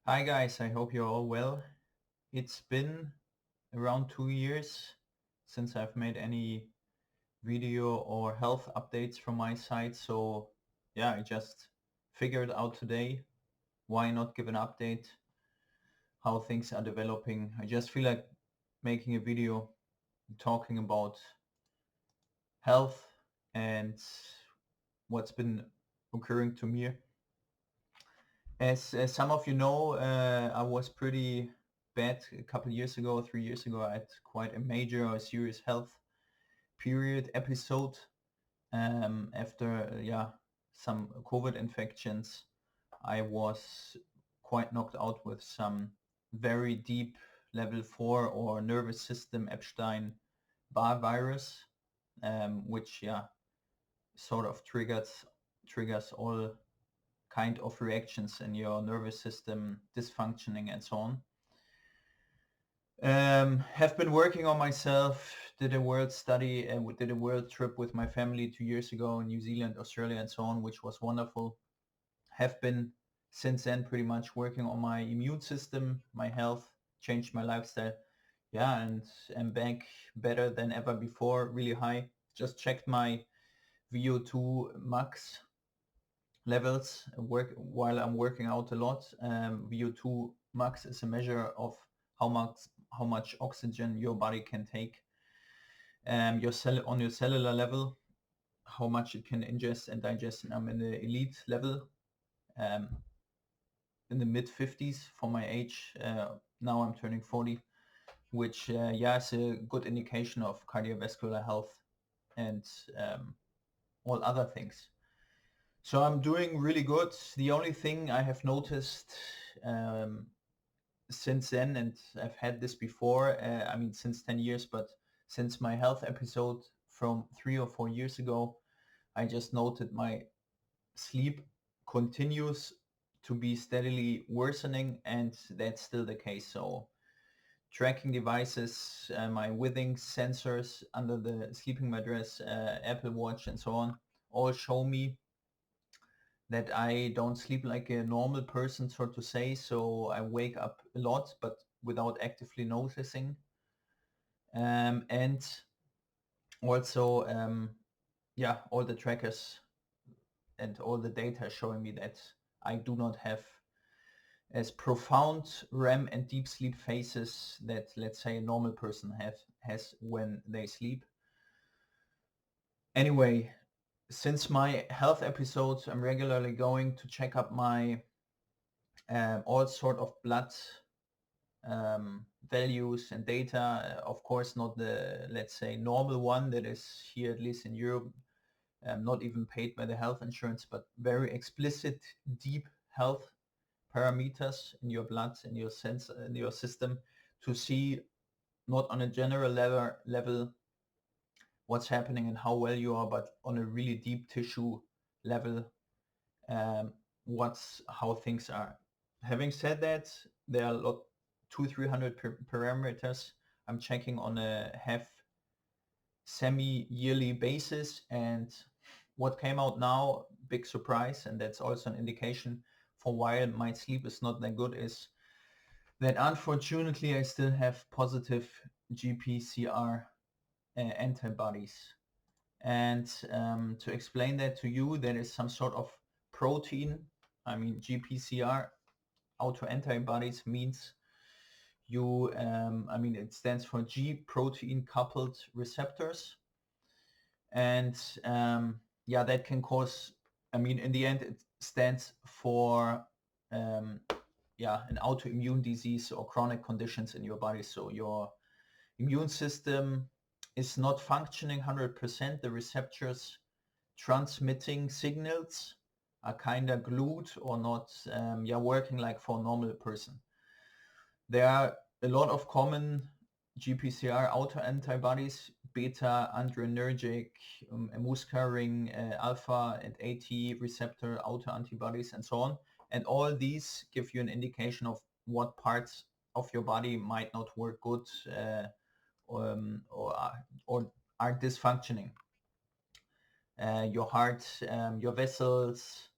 Hi guys, I hope you're all well. It's been around 2 years since I've made any video or health updates from my side. So yeah, I just figured out today, why not give an update, how things are developing. I just feel like making a video talking about health and what's been occurring to me. As some of you know, I was pretty bad a couple years ago, 3 years ago. I had quite a major or serious health period episode after some COVID infections. I was quite knocked out with some very deep level 4 or nervous system Epstein-Barr virus, which sort of triggers all kind of reactions in your nervous system, dysfunctioning and so on. Have been working on myself, did a world study and did a world trip with my family 2 years ago in New Zealand, Australia and so on, which was wonderful. Have been since then pretty much working on my immune system, my health, changed my lifestyle. Yeah, and am back better than ever before, really high. Just checked my VO2 max levels while I'm working out a lot. VO2 max is a measure of how much oxygen your body can take. On your cellular level, how much it can ingest and digest. And I'm in the elite level, um, in the mid 50s for my age. Now I'm turning 40, which is a good indication of cardiovascular health and all other things. So I'm doing really good. The only thing I have noticed um, since then, and I've had this before, since 10 years, but since my health episode from 3 or 4 years ago, I just noted my sleep continues to be steadily worsening, and that's still the case. So tracking devices, my Withings sensors under the sleeping mattress, Apple Watch and so on, all show me that I don't sleep like a normal person, so to say. So I wake up a lot, but without actively noticing. And also, all the trackers and all the data showing me that I do not have as profound REM and deep sleep phases that, let's say, a normal person has when they sleep. Anyway, since my health episodes, I'm regularly going to check up my all sort of blood values and data. Of course, not the, let's say, normal one that is here, at least in Europe, not even paid by the health insurance, but very explicit, deep health parameters in your blood, in your in your system, to see not on a general level what's happening and how well you are, but on a really deep tissue level, how things are. Having said that, there are 200-300 parameters I'm checking on a half semi-yearly basis, and what came out now, big surprise, and that's also an indication for why my sleep is not that good, is that unfortunately I still have positive GPCR antibodies. And to explain that to you, there is some sort of protein. GPCR autoantibodies means it stands for G protein coupled receptors. And that can cause, in the end, it stands for an autoimmune disease or chronic conditions in your body. So your immune system is not functioning 100%. The receptors transmitting signals are kind of glued or not working like for a normal person. There are a lot of common GPCR autoantibodies, Beta-adrenergic, Muscarinic, alpha and AT receptor autoantibodies and so on. And all these give you an indication of what parts of your body might not work good or are dysfunctioning. Your heart, your vessels,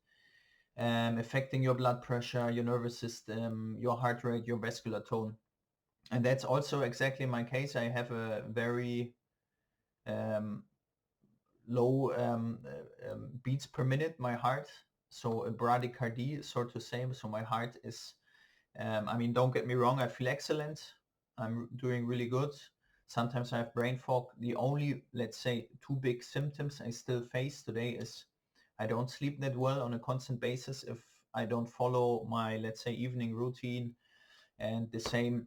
affecting your blood pressure, your nervous system, your heart rate, your vascular tone. And that's also exactly my case. I have a very low beats per minute, my heart. So a bradycardia, so to say. So my heart is, I mean, don't get me wrong, I feel excellent. I'm doing really good. Sometimes I have brain fog. The only, let's say, two big symptoms I still face today is I don't sleep that well on a constant basis if I don't follow my, let's say, evening routine and the same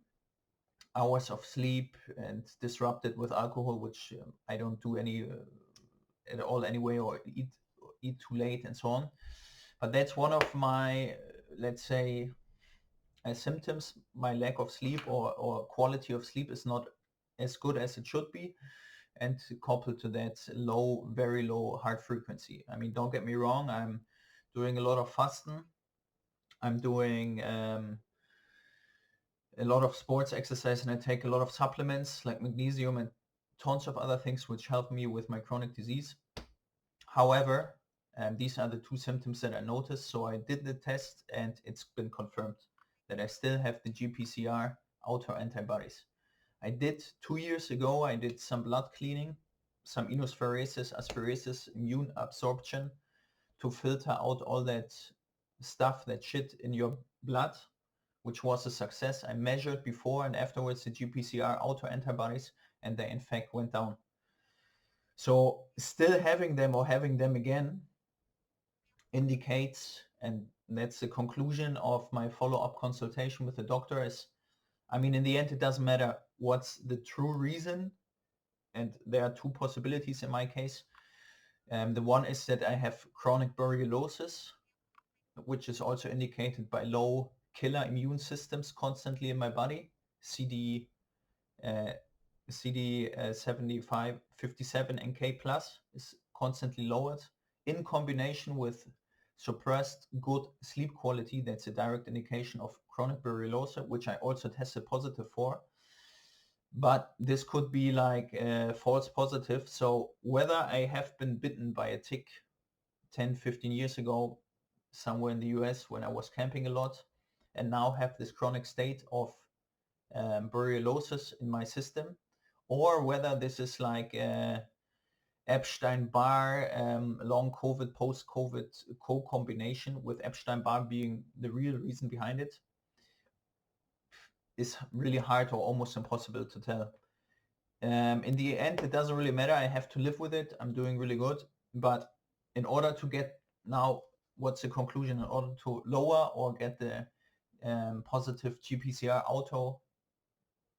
hours of sleep, and disrupted with alcohol, which I don't do any at all anyway, or eat too late and so on. But that's one of my, let's say, symptoms. My lack of sleep or quality of sleep is not as good as it should be, and coupled to that, very low heart frequency. I mean, don't get me wrong, I'm doing a lot of fasting. I'm doing a lot of sports exercise, and I take a lot of supplements like magnesium and tons of other things which help me with my chronic disease. However, these are the two symptoms that I noticed. So I did the test and it's been confirmed that I still have the GPCR autoantibodies. I did 2 years ago, I did some blood cleaning, some inospheresis, aspheresis, immune absorption to filter out all that stuff, that shit in your blood, which was a success. I measured before and afterwards the GPCR autoantibodies, and they in fact went down. So still having them or having them again indicates, and that's the conclusion of my follow-up consultation with the doctor, is, I mean, in the end, it doesn't matter what's the true reason. And there are two possibilities in my case. The one is that I have chronic borreliose, which is also indicated by low killer immune systems constantly in my body. CD 75, 57 NK plus is constantly lowered, in combination with suppressed good sleep quality. That's a direct indication of chronic borreliose, which I also tested positive for. But this could be like a false positive. So whether I have been bitten by a tick 10, 15 years ago somewhere in the US when I was camping a lot, and now have this chronic state of borreliosis in my system, or whether this is like Epstein-Barr long COVID, post-COVID co-combination, with Epstein-Barr being the real reason behind it, is really hard or almost impossible to tell. In the end, it doesn't really matter. I have to live with it. I'm doing really good. But in order to get now, what's the conclusion? In order to lower or get the positive GPCR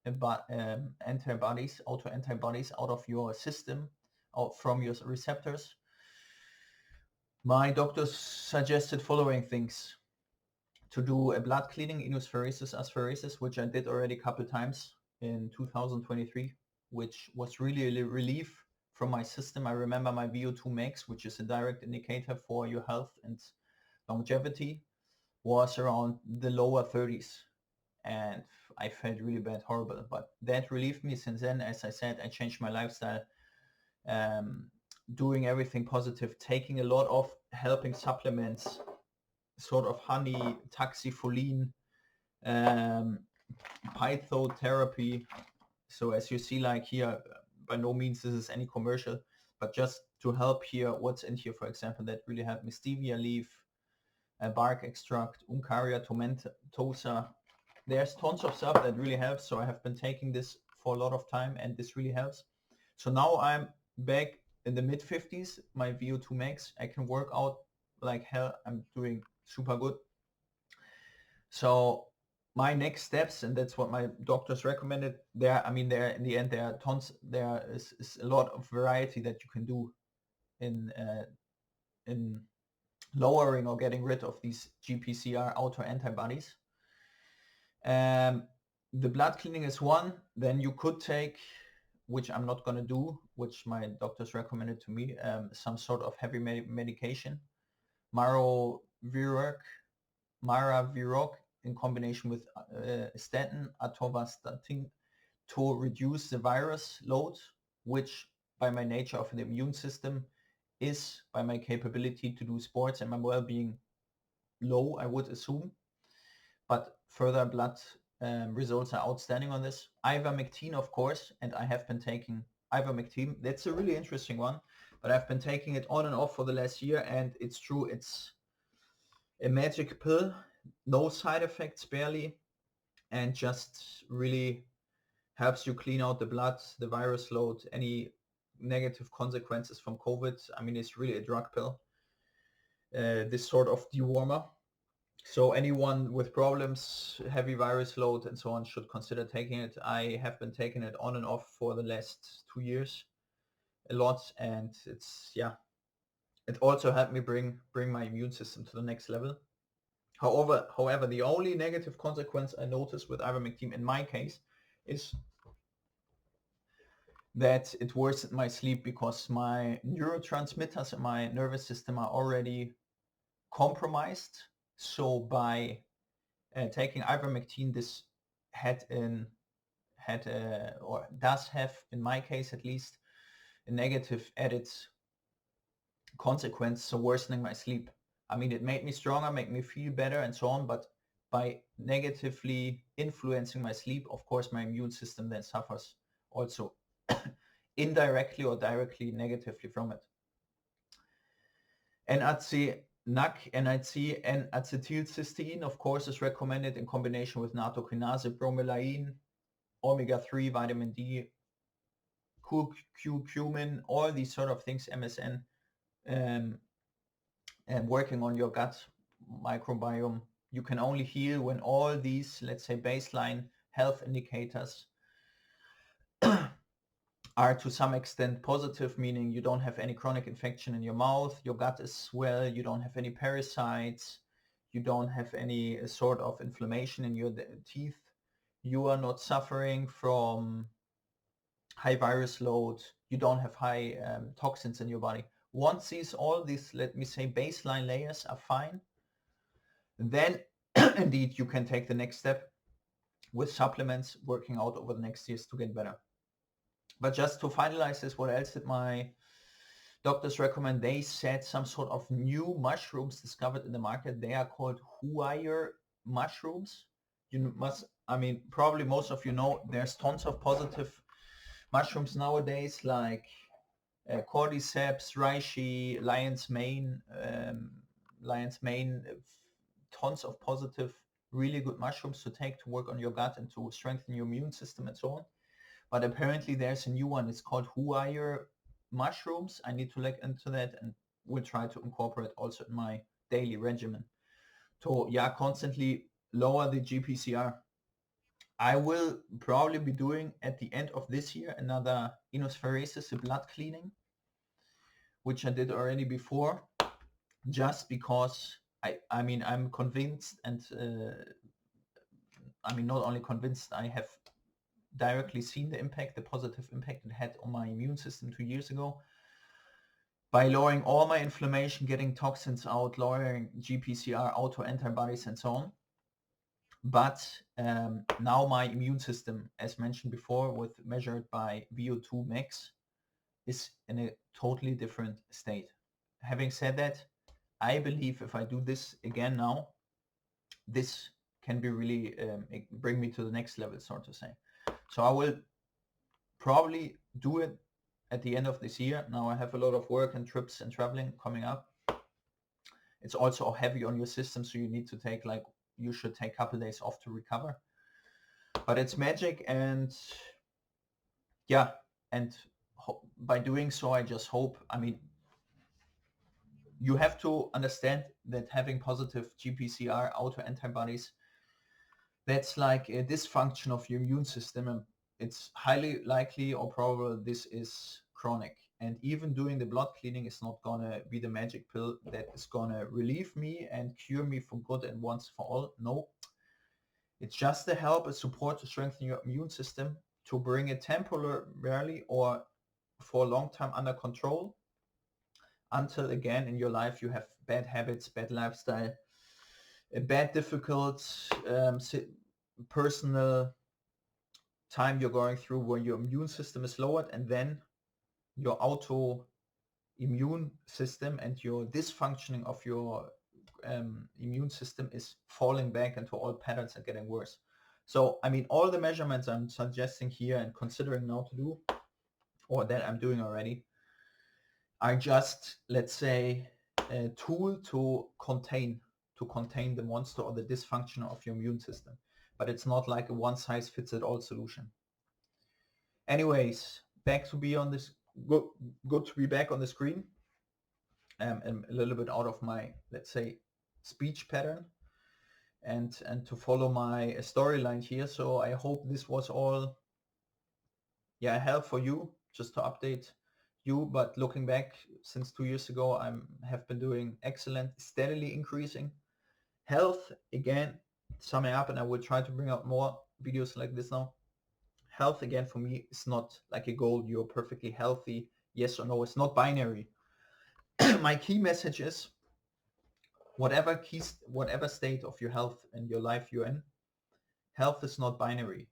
autoantibodies out of your system, out from your receptors, my doctors suggested following things: to do a blood cleaning, inospheresis, aspheresis, which I did already a couple times in 2023, which was really a relief from my system. I remember my VO2 max, which is a direct indicator for your health and longevity, was around the lower 30s. And I felt really bad, horrible. But that relieved me. Since then, as I said, I changed my lifestyle, doing everything positive, taking a lot of helping supplements, sort of honey, taxifolene, phytotherapy. So as you see, like here, by no means this is any commercial, but just to help here, what's in here, for example, that really helped me: stevia leaf, bark extract, Uncaria tomentosa. There's tons of stuff that really helps. So I have been taking this for a lot of time, and this really helps. So now I'm back in the mid 50s, my VO2 max. I can work out like hell. I'm doing super good. So my next steps, and that's what my doctors recommended. There in the end, there are tons. There is a lot of variety that you can do in lowering or getting rid of these GPCR autoantibodies. The blood cleaning is one. Then you could take, which I'm not going to do, which my doctors recommended to me, some sort of heavy medication, Maraviroc, in combination with statin, atorvastatin, to reduce the virus load, which by my nature of the immune system is, by my capability to do sports and my well-being, low, I would assume, but further blood results are outstanding on this. Ivermectin, of course, and I have been taking ivermectin. That's a really interesting one, but I've been taking it on and off for the last year, and it's true, it's a magic pill, no side effects barely, and just really helps you clean out the blood, the virus load, any negative consequences from COVID. I mean, it's really a drug pill, this sort of dewormer. So anyone with problems, heavy virus load and so on should consider taking it. I have been taking it on and off for the last 2 years a lot, and it's, yeah, it also helped me bring my immune system to the next level. However, the only negative consequence I noticed with ivermectin in my case is that it worsened my sleep, because my neurotransmitters in my nervous system are already compromised. So by taking ivermectin, this or does have, in my case at least, a negative added consequence, so worsening my sleep. I mean, it made me stronger, made me feel better and so on, but by negatively influencing my sleep, of course, my immune system then suffers also indirectly or directly negatively from it. NAC, NIC, and acetylcysteine, of course, is recommended in combination with nattokinase, bromelain, omega-3, vitamin D, curcumin, all these sort of things, MSM, and working on your gut microbiome. You can only heal when all these, let's say, baseline health indicators are to some extent positive, meaning you don't have any chronic infection in your mouth, your gut is well, you don't have any parasites, you don't have any sort of inflammation in your teeth, you are not suffering from high virus load, you don't have high toxins in your body. Once all these, let me say, baseline layers are fine, then indeed you can take the next step with supplements, working out over the next years to get better. But just to finalize this, what else did my doctors recommend? They said some sort of new mushrooms discovered in the market. They are called Huayr mushrooms. You must, I mean, probably most of you know, there's tons of positive mushrooms nowadays, like cordyceps, reishi, lion's mane, tons of positive, really good mushrooms to take to work on your gut and to strengthen your immune system and so on. But apparently there's a new one. It's called Huayr mushrooms. I need to look into that, and will try to incorporate also in my daily regimen to, yeah, constantly lower the GPCR. I will probably be doing at the end of this year another inospheresis, a blood cleaning, which I did already before, just because I mean, I'm convinced, and I mean, not only convinced, I have directly seen the impact, the positive impact it had on my immune system 2 years ago, by lowering all my inflammation, getting toxins out, lowering GPCR autoantibodies and so on. But now my immune system, as mentioned before, measured by VO2 max, is in a totally different state. Having said that, I believe if I do this again now, this can be really bring me to the next level, so to say. So I will probably do it at the end of this year. Now I have a lot of work and trips and traveling coming up. It's also heavy on your system, so you need to take, like, you should take a couple days off to recover. But it's magic, and yeah, and by doing so, I just hope, I mean, you have to understand that having positive GPCR autoantibodies, that's like a dysfunction of your immune system, and it's highly likely or probable this is chronic. And even doing the blood cleaning is not gonna be the magic pill that is gonna relieve me and cure me for good and once for all. No, it's just a help, a support to strengthen your immune system, to bring it temporarily or for a long time under control, until again in your life you have bad habits, bad lifestyle, a bad, difficult personal time you're going through where your immune system is lowered, and then your autoimmune system and your dysfunctioning of your immune system is falling back into old patterns and getting worse. So, I mean, all the measurements I'm suggesting here and considering now to do, or that I'm doing already, are just, let's say, a tool to contain the monster or the dysfunction of your immune system. But it's not like a one-size-fits-it-all solution. Anyways, back to be on this, good to be back on the screen. And a little bit out of my, let's say, speech pattern, and to follow my storyline here. So I hope this was all, help for you, just to update you. But looking back, since 2 years ago, I have been doing excellent, steadily increasing health. Again, summing up, and I will try to bring out more videos like this now. Health, again, for me, is not like a goal. You're perfectly healthy, yes or no. It's not binary. My key message is, whatever state of your health and your life you're in, health is not binary.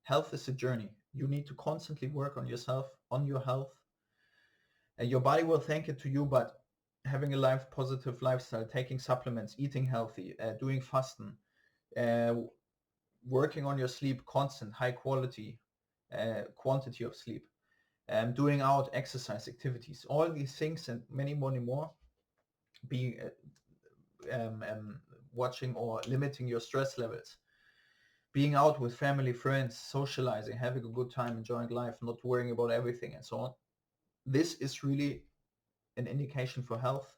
Health is a journey. You need to constantly work on yourself, on your health, and your body will thank it to you. But having a positive lifestyle, taking supplements, eating healthy, doing fasting, working on your sleep, constant, high quality, quantity of sleep, doing out exercise activities, all these things and many, many more, watching or limiting your stress levels, being out with family, friends, socializing, having a good time, enjoying life, not worrying about everything and so on. This is really an indication for health.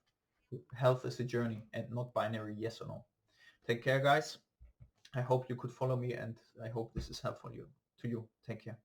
Health is a journey and not binary, yes or no. Take care, guys. I hope you could follow me, and I hope this is helpful to you. Take care.